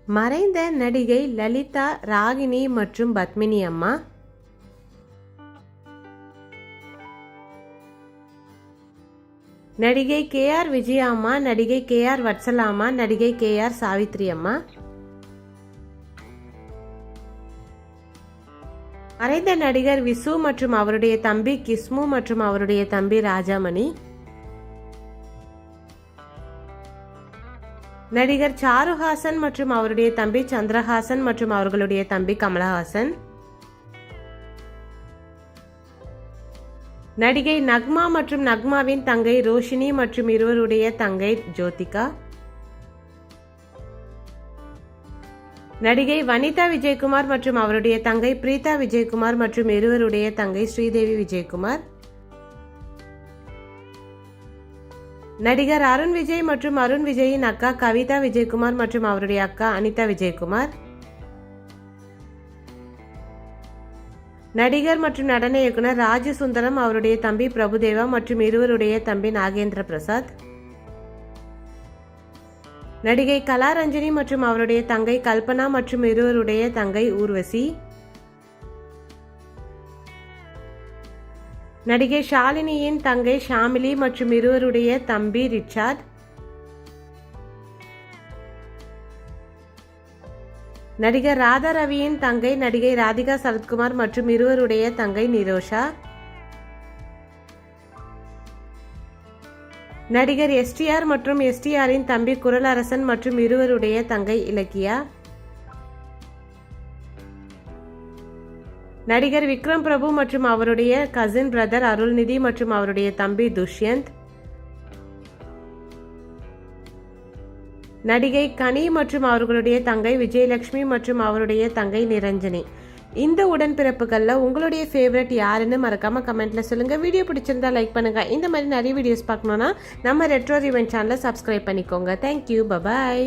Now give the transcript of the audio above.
மறைந்த நடிகை லலிதா, ராகினி மற்றும் பத்மினி அம்மா. நடிகை KR விஜயா அம்மா, நடிகை KR வத்சலா அம்மா, நடிகை KR சாவித்ரி அம்மா. மறைந்த நடிகர் விசு மற்றும் அவருடைய தம்பி கிஸ்மு மற்றும் அவருடைய தம்பி ராஜாமணி. நடிகர் சாருஹாசன் மற்றும் அவருடைய தம்பி சந்திரஹாசன் மற்றும் அவர்களுடைய தம்பி கமலஹாசன். நடிகை நக்மா மற்றும் நக்மாவின் தங்கை ரோஷினி மற்றும் இருவருடைய தங்கை ஜோதிகா. நடிகை வனிதா விஜயகுமார் மற்றும் அவருடைய தங்கை பிரீதா விஜயகுமார் மற்றும் இருவருடைய தங்கை ஸ்ரீதேவி விஜயகுமார். நடிகர் அருண் விஜய் மற்றும் அருண் விஜயின் அக்கா கவிதா விஜயகுமார் மற்றும் அவருடைய அக்கா அனிதா விஜயகுமார். நடிகர் மற்றும் நடன இயக்குனர் ராஜசுந்தரம், அவருடைய தம்பி பிரபுதேவா மற்றும் இருவருடைய தம்பி நாகேந்திர பிரசாத். நடிகை கலாரஞ்சனி மற்றும் அவருடைய தங்கை கல்பனா மற்றும் இருவருடைய தங்கை ஊர்வசி. நடிகை ஷாலினியின் தங்கை ஷாமிலி மற்றும் இருவருடைய தம்பி ரிச்சார்ட். நடிகர் ராதா ரவியின் தங்கை நடிகை ராதிகா சரத்குமார் மற்றும் இருவருடைய தங்கை நிரோஷா. நடிகர் STR மற்றும் STRின் தம்பி குரலரசன் மற்றும் இருவருடைய தங்கை இலக்கியா. நடிகர் விக்ரம் பிரபு மற்றும் அவருடைய கசின் பிரதர் அருள்நிதி மற்றும் அவருடைய தம்பி துஷ்யந்த். நடிகை கனி மற்றும் அவர்களுடைய தங்கை விஜயலட்சுமி மற்றும் அவருடைய தங்கை நிரஞ்சனி. இந்த உடன்பிறப்புகளில் உங்களுடைய ஃபேவரட் யாருன்னு மறக்காம கமெண்ட்ல சொல்லுங்க. வீடியோ பிடிச்சிருந்தா லைக் பண்ணுங்க. இந்த மாதிரி நிறைய வீடியோஸ் பார்க்கணும்னா நம்ம ரெட்ரோ ரிவென்ட் சேனலை சப்ஸ்கிரைப் பண்ணிக்கோங்க. Thank you, bye bye.